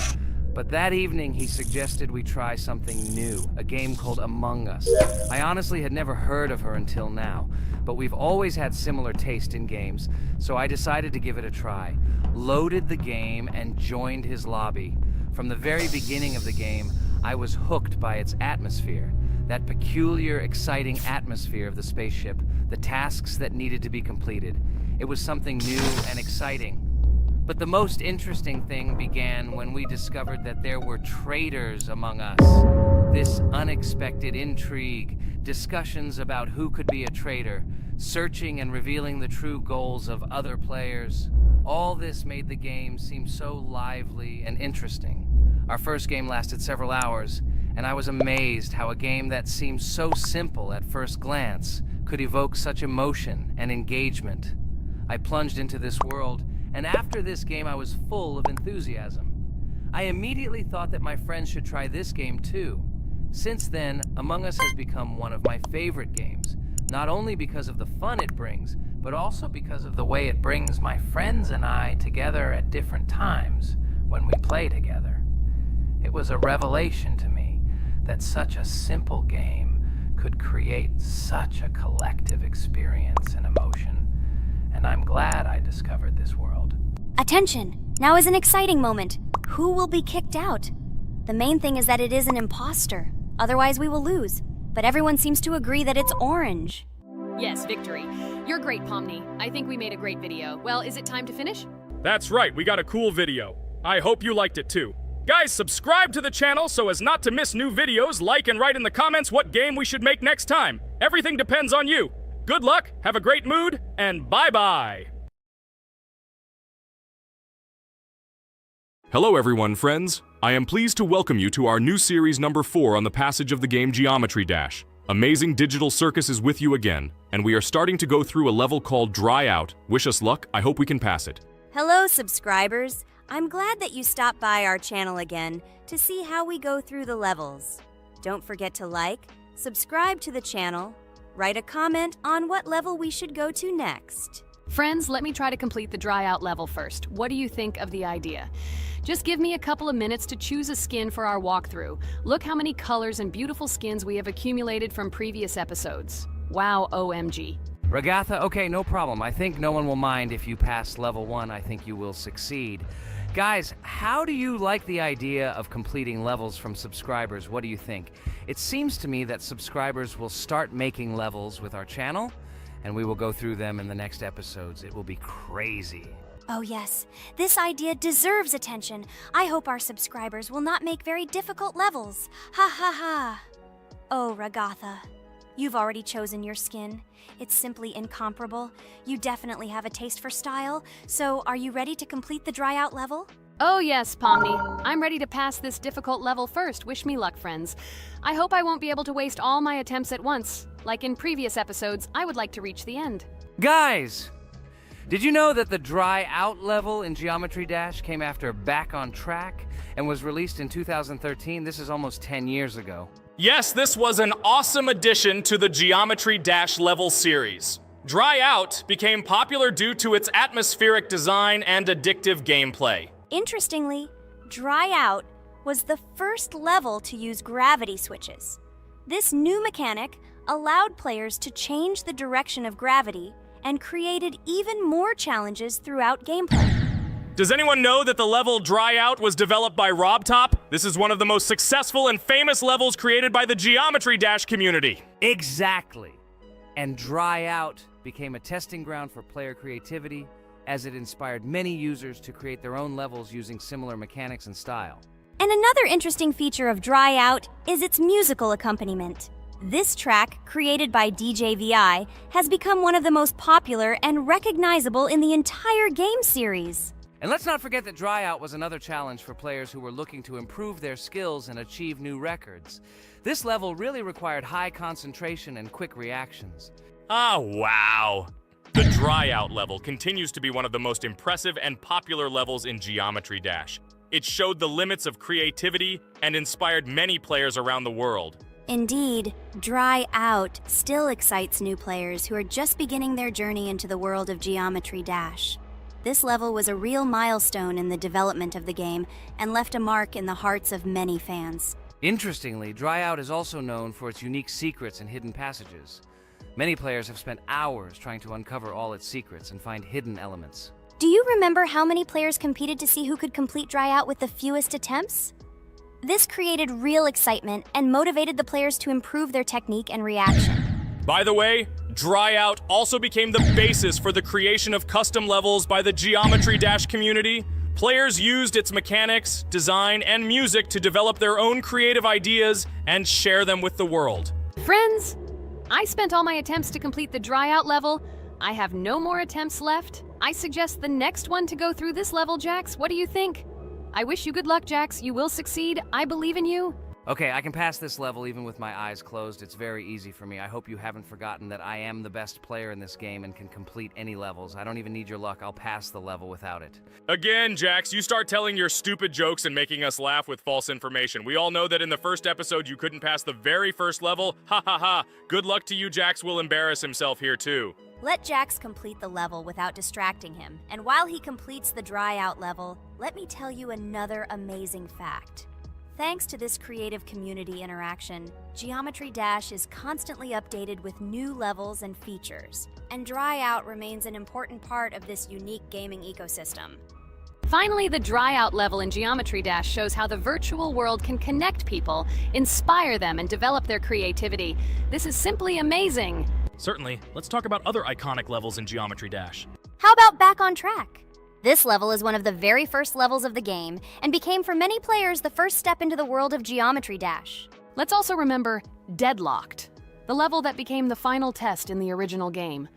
But that evening, he suggested we try something new, a game called Among Us. I honestly had never heard of her until now, but we've always had similar taste in games, so I decided to give it a try. Loaded the game and joined his lobby. From the very beginning of the game, I was hooked by its atmosphere. That peculiar, exciting atmosphere of the spaceship, the tasks that needed to be completed. It was something new and exciting. But the most interesting thing began when we discovered that there were traitors among us. This unexpected intrigue, discussions about who could be a traitor, searching and revealing the true goals of other players. All this made the game seem so lively and interesting. Our first game lasted several hours, and I was amazed how a game that seemed so simple at first glance could evoke such emotion and engagement. I plunged into this world, and after this game I was full of enthusiasm. I immediately thought that my friends should try this game too. Since then, Among Us has become one of my favorite games, not only because of the fun it brings, but also because of the way it brings my friends and I together at different times when we play together. It was a revelation to me that such a simple game could create such a collective experience and emotion, and I'm glad I discovered this world. Attention! Now is an exciting moment. Who will be kicked out? The main thing is that it is an imposter. Otherwise, we will lose. But everyone seems to agree that it's orange. Yes, victory. You're great, Pomni. I think we made a great video. Well, is it time to finish? That's right, we got a cool video. I hope you liked it too. Guys, subscribe to the channel so as not to miss new videos, like and write in the comments what game we should make next time. Everything depends on you. Good luck, have a great mood, and bye-bye. Hello everyone, friends. I am pleased to welcome you to our new series number 4 on the passage of the game Geometry Dash. Amazing Digital Circus is with you again, and we are starting to go through a level called Dry Out. Wish us luck, I hope we can pass it. Hello, subscribers. I'm glad that you stopped by our channel again to see how we go through the levels. Don't forget to like, subscribe to the channel, write a comment on what level we should go to next. Friends, let me try to complete the dry out level first. What do you think of the idea? Just give me a couple of minutes to choose a skin for our walkthrough. Look how many colors and beautiful skins we have accumulated from previous episodes. Wow, OMG. Ragatha, okay, no problem. I think no one will mind if you pass level 1. I think you will succeed. Guys, how do you like the idea of completing levels from subscribers? What do you think? It seems to me that subscribers will start making levels with our channel, and we will go through them in the next episodes. It will be crazy. Oh yes, this idea deserves attention. I hope our subscribers will not make very difficult levels. Ha ha ha. Oh, Ragatha, you've already chosen your skin. It's simply incomparable. You definitely have a taste for style. So, are you ready to complete the dry out level? Oh yes, Pomni. I'm ready to pass this difficult level first. Wish me luck, friends. I hope I won't be able to waste all my attempts at once. Like in previous episodes, I would like to reach the end. Guys! Did you know that the Dry Out level in Geometry Dash came after Back on Track and was released in 2013? This is almost 10 years ago. Yes, this was an awesome addition to the Geometry Dash level series. Dry Out became popular due to its atmospheric design and addictive gameplay. Interestingly, Dry Out was the first level to use gravity switches. This new mechanic allowed players to change the direction of gravity and created even more challenges throughout gameplay. Does anyone know that the level Dry Out was developed by RobTop? This is one of the most successful and famous levels created by the Geometry Dash community. Exactly. And Dry Out became a testing ground for player creativity, as it inspired many users to create their own levels using similar mechanics and style. And another interesting feature of Dry Out is its musical accompaniment. This track, created by DJ VI, has become one of the most popular and recognizable in the entire game series. And let's not forget that Dry Out was another challenge for players who were looking to improve their skills and achieve new records. This level really required high concentration and quick reactions. Ah, wow. The Dry Out level continues to be one of the most impressive and popular levels in Geometry Dash. It showed the limits of creativity and inspired many players around the world. Indeed, Dry Out still excites new players who are just beginning their journey into the world of Geometry Dash. This level was a real milestone in the development of the game and left a mark in the hearts of many fans. Interestingly, Dryout is also known for its unique secrets and hidden passages. Many players have spent hours trying to uncover all its secrets and find hidden elements. Do you remember how many players competed to see who could complete Dryout with the fewest attempts? This created real excitement and motivated the players to improve their technique and reaction. By the way, Dryout also became the basis for the creation of custom levels by the Geometry Dash community. Players used its mechanics, design, and music to develop their own creative ideas and share them with the world. Friends, I spent all my attempts to complete the Dryout level. I have no more attempts left. I suggest the next one to go through this level, Jax. What do you think? I wish you good luck, Jax. You will succeed. I believe in you. Okay, I can pass this level even with my eyes closed. It's very easy for me. I hope you haven't forgotten that I am the best player in this game and can complete any levels. I don't even need your luck. I'll pass the level without it. Again, Jax, you start telling your stupid jokes and making us laugh with false information. We all know that in the first episode you couldn't pass the very first level. Ha ha ha. Good luck to you, Jax will embarrass himself here too. Let Jax complete the level without distracting him. And while he completes the Dryout level, let me tell you another amazing fact. Thanks to this creative community interaction, Geometry Dash is constantly updated with new levels and features, and Dryout remains an important part of this unique gaming ecosystem. Finally, the Dryout level in Geometry Dash shows how the virtual world can connect people, inspire them, and develop their creativity. This is simply amazing. Certainly. Let's talk about other iconic levels in Geometry Dash. How about Back on Track? This level is one of the very first levels of the game and became for many players the first step into the world of Geometry Dash. Let's also remember Deadlocked, the level that became the final test in the original game.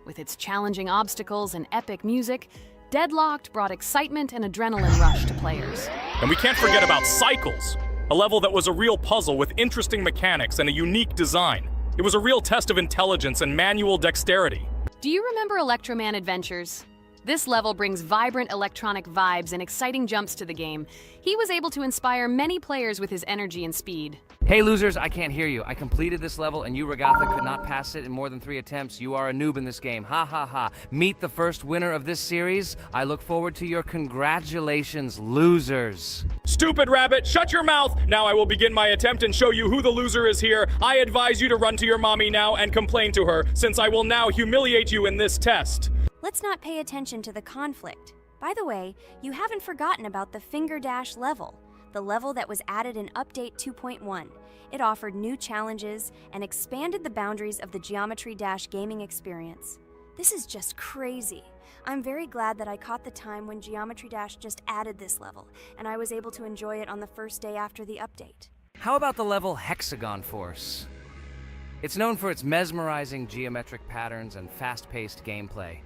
With its challenging obstacles and epic music, Deadlocked brought excitement and adrenaline rush to players. And we can't forget about Cycles, a level that was a real puzzle with interesting mechanics and a unique design. It was a real test of intelligence and manual dexterity. Do you remember Electroman Adventures? This level brings vibrant electronic vibes and exciting jumps to the game. He was able to inspire many players with his energy and speed. Hey losers, I can't hear you. I completed this level and you, Regatha, could not pass it in more than 3 attempts. You are a noob in this game. Ha ha ha. Meet the first winner of this series. I look forward to your congratulations, losers. Stupid rabbit, shut your mouth! Now I will begin my attempt and show you who the loser is here. I advise you to run to your mommy now and complain to her, since I will now humiliate you in this test. Let's not pay attention to the conflict. By the way, you haven't forgotten about the Finger Dash level, the level that was added in Update 2.1. It offered new challenges and expanded the boundaries of the Geometry Dash gaming experience. This is just crazy. I'm very glad that I caught the time when Geometry Dash just added this level, and I was able to enjoy it on the first day after the update. How about the level Hexagon Force? It's known for its mesmerizing geometric patterns and fast-paced gameplay.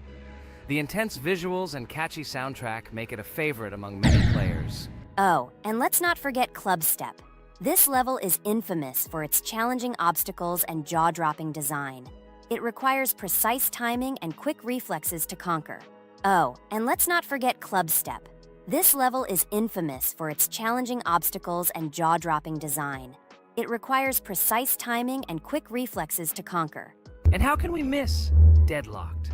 The intense visuals and catchy soundtrack make it a favorite among many players. Oh, and let's not forget Club Step. This level is infamous for its challenging obstacles and jaw-dropping design. It requires precise timing and quick reflexes to conquer. Oh, and let's not forget Club Step. This level is infamous for its challenging obstacles and jaw-dropping design. It requires precise timing and quick reflexes to conquer. And how can we miss Deadlocked?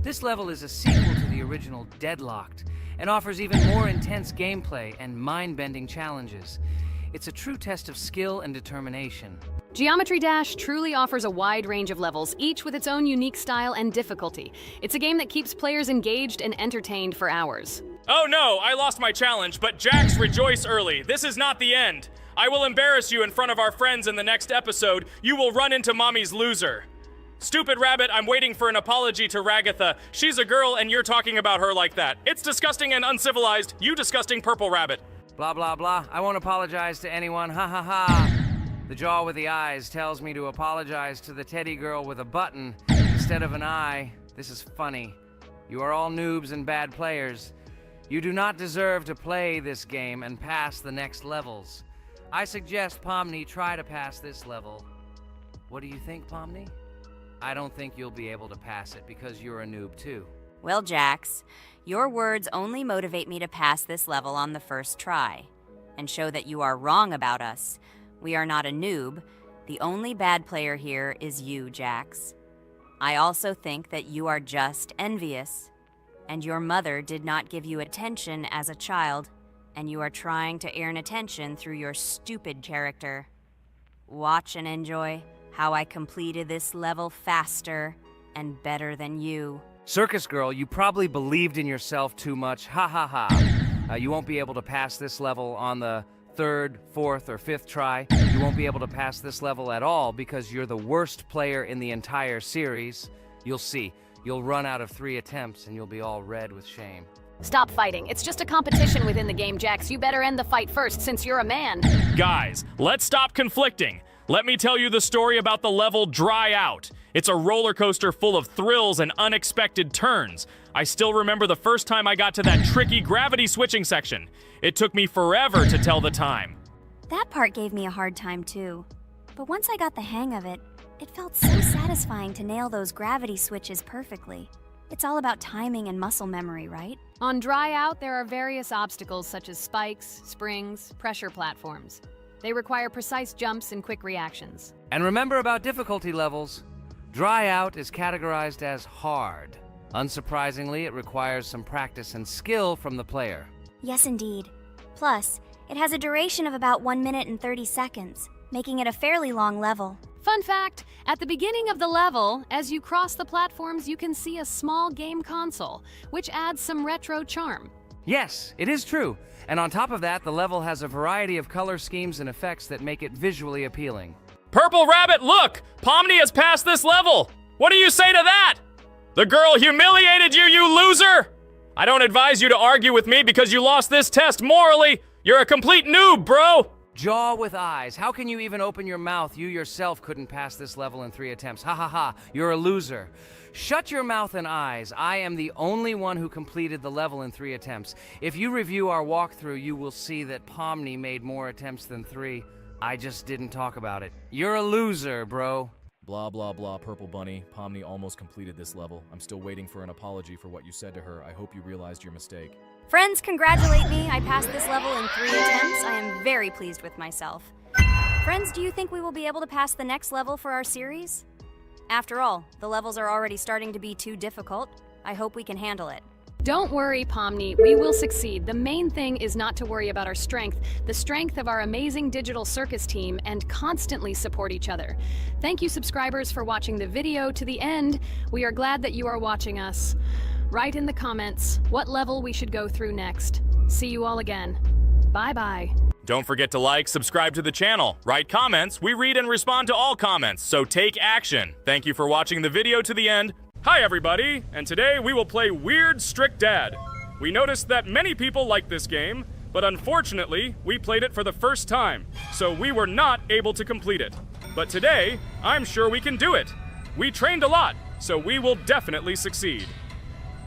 This level is a sequel to the original Deadlocked and offers even more intense gameplay and mind-bending challenges. It's a true test of skill and determination. Geometry Dash truly offers a wide range of levels, each with its own unique style and difficulty. It's a game that keeps players engaged and entertained for hours. Oh no, I lost my challenge, but Jax, rejoice early. This is not the end. I will embarrass you in front of our friends in the next episode. You will run into Mommy's loser. Stupid rabbit, I'm waiting for an apology to Ragatha. She's a girl and you're talking about her like that. It's disgusting and uncivilized, you disgusting purple rabbit. Blah, blah, blah. I won't apologize to anyone. Ha ha ha. The jaw with the eyes tells me to apologize to the teddy girl with a button instead of an eye. This is funny. You are all noobs and bad players. You do not deserve to play this game and pass the next levels. I suggest Pomni try to pass this level. What do you think, Pomni? I don't think you'll be able to pass it because you're a noob too. Well, Jax, your words only motivate me to pass this level on the first try and show that you are wrong about us. We are not a noob. The only bad player here is you, Jax. I also think that you are just envious. and your mother did not give you attention as a child, and you are trying to earn attention through your stupid character. Watch and enjoy how I completed this level faster and better than you. Circus girl, you probably believed in yourself too much. Ha ha ha. You won't be able to pass this level on the 3rd, 4th, or 5th try. You won't be able to pass this level at all because you're the worst player in the entire series. You'll see. You'll run out of 3 attempts and you'll be all red with shame. Stop fighting. It's just a competition within the game, Jax. You better end the fight first since you're a man. Guys, let's stop conflicting. Let me tell you the story about the level Dry Out. It's a roller coaster full of thrills and unexpected turns. I still remember the first time I got to that tricky gravity switching section. It took me forever to tell the time. That part gave me a hard time too. But once I got the hang of it, it felt so satisfying to nail those gravity switches perfectly. It's all about timing and muscle memory, right? On Dry Out, there are various obstacles such as spikes, springs, pressure platforms. They require precise jumps and quick reactions. And remember about difficulty levels. Dry Out is categorized as hard. Unsurprisingly, it requires some practice and skill from the player. Yes, indeed. Plus, it has a duration of about 1 minute and 30 seconds, making it a fairly long level. Fun fact, at the beginning of the level, as you cross the platforms, you can see a small game console, which adds some retro charm. Yes, it is true. And on top of that, the level has a variety of color schemes and effects that make it visually appealing. Purple Rabbit, look! Pomni has passed this level! What do you say to that? The girl humiliated you, you loser! I don't advise you to argue with me because you lost this test morally. You're a complete noob, bro! Jaw with eyes. How can you even open your mouth? You yourself couldn't pass this level in 3 attempts. Ha ha ha. You're a loser. Shut your mouth and eyes. I am the only one who completed the level in 3 attempts. If you review our walkthrough, you will see that Pomni made more attempts than 3. I just didn't talk about it. You're a loser, bro. Blah, blah, blah, Purple Bunny. Pomni almost completed this level. I'm still waiting for an apology for what you said to her. I hope you realized your mistake. Friends, congratulate me. I passed this level in 3 attempts. I am very pleased with myself. Friends, do you think we will be able to pass the next level for our series? After all, the levels are already starting to be too difficult. I hope we can handle it. Don't worry, Pomni, we will succeed. The main thing is not to worry about our strength, the strength of our amazing digital circus team, and constantly support each other. Thank you, subscribers, for watching the video to the end. We are glad that you are watching us. Write in the comments what level we should go through next. See you all again. Bye-bye. Don't forget to like, subscribe to the channel, write comments. We read and respond to all comments, so take action. Thank you for watching the video to the end. Hi everybody, and today we will play Weird Strict Dad. We noticed that many people like this game, but unfortunately, we played it for the first time, so we were not able to complete it. But today, I'm sure we can do it. We trained a lot, so we will definitely succeed.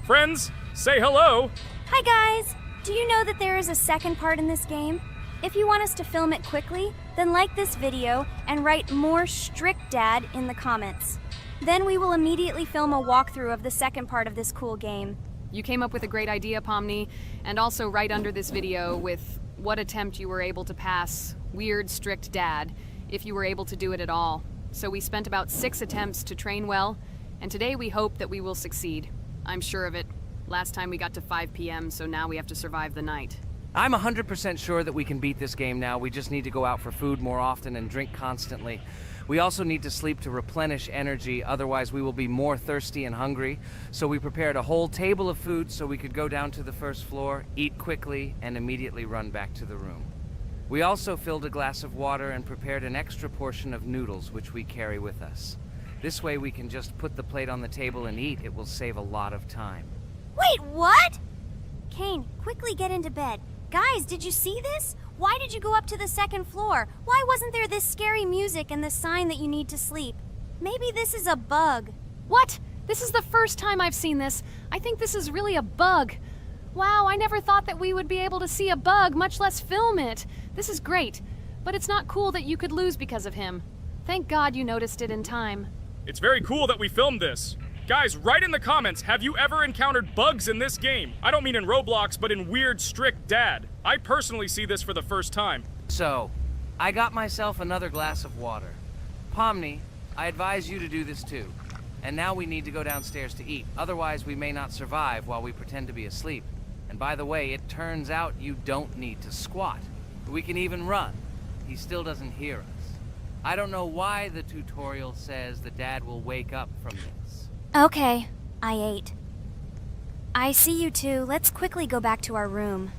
Friends, say hello. Hi guys! Do you know that there is a second part in this game? If you want us to film it quickly, then like this video and write more Strict Dad in the comments. Then we will immediately film a walkthrough of the second part of this cool game. You came up with a great idea, Pomni, and also write under this video with what attempt you were able to pass Weird Strict Dad, if you were able to do it at all. So we spent about 6 attempts to train well, and today we hope that we will succeed. I'm sure of it. Last time we got to 5 p.m., so now we have to survive the night. I'm 100% sure that we can beat this game now. We just need to go out for food more often and drink constantly. We also need to sleep to replenish energy, otherwise we will be more thirsty and hungry. So we prepared a whole table of food so we could go down to the first floor, eat quickly, and immediately run back to the room. We also filled a glass of water and prepared an extra portion of noodles, which we carry with us. This way we can just put the plate on the table and eat. It will save a lot of time. Wait, what? Kane, quickly get into bed. Guys, did you see this? Why did you go up to the 2nd floor? Why wasn't there this scary music and the sign that you need to sleep? Maybe this is a bug. What? This is the first time I've seen this. I think this is really a bug. Wow, I never thought that we would be able to see a bug, much less film it. This is great, but it's not cool that you could lose because of him. Thank God you noticed it in time. It's very cool that we filmed this. Guys, write in the comments, have you ever encountered bugs in this game? I don't mean in Roblox, but in Weird Strict Dad. I personally see this for the first time. So, I got myself another glass of water. Pomni, I advise you to do this too. And now we need to go downstairs to eat. Otherwise, we may not survive while we pretend to be asleep. And by the way, it turns out you don't need to squat. We can even run. He still doesn't hear us. I don't know why the tutorial says that Dad will wake up from this. Okay, I ate. I see you two. Let's quickly go back to our room.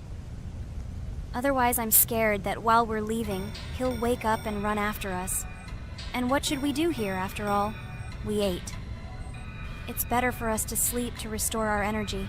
Otherwise, I'm scared that while we're leaving, he'll wake up and run after us. And what should we do here, after all? We ate. It's better for us to sleep to restore our energy.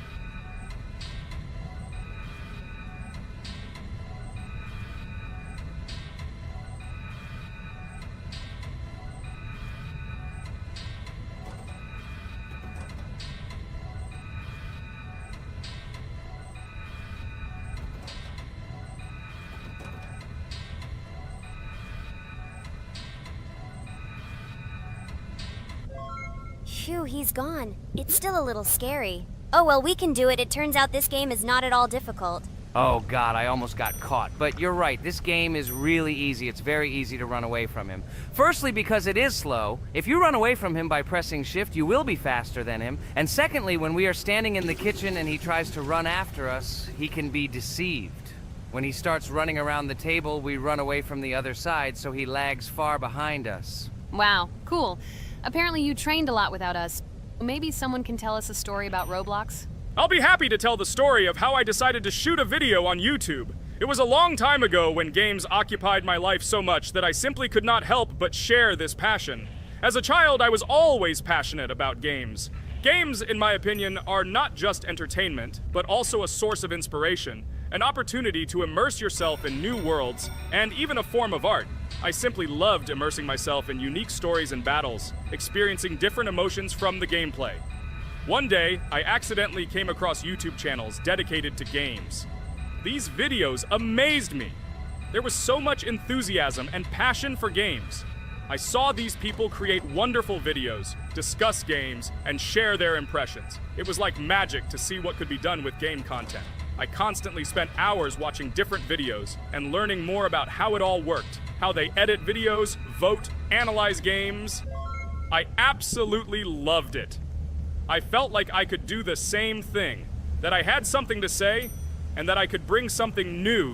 Phew, he's gone. It's still a little scary. Oh well, we can do it. It turns out this game is not at all difficult. Oh god, I almost got caught. But you're right, this game is really easy. It's very easy to run away from him. Firstly, because it is slow. If you run away from him by pressing shift, you will be faster than him. And secondly, when we are standing in the kitchen and he tries to run after us, he can be deceived. When he starts running around the table, we run away from the other side, so he lags far behind us. Wow, cool. Apparently you trained a lot without us. Maybe someone can tell us a story about Roblox? I'll be happy to tell the story of how I decided to shoot a video on YouTube. It was a long time ago when games occupied my life so much that I simply could not help but share this passion. As a child, I was always passionate about games. Games, in my opinion, are not just entertainment, but also a source of inspiration, an opportunity to immerse yourself in new worlds, and even a form of art. I simply loved immersing myself in unique stories and battles, experiencing different emotions from the gameplay. One day, I accidentally came across YouTube channels dedicated to games. These videos amazed me. There was so much enthusiasm and passion for games. I saw these people create wonderful videos, discuss games, and share their impressions. It was like magic to see what could be done with game content. I constantly spent hours watching different videos and learning more about how it all worked, how they edit videos, vote, analyze games. I absolutely loved it. I felt like I could do the same thing, that I had something to say, and that I could bring something new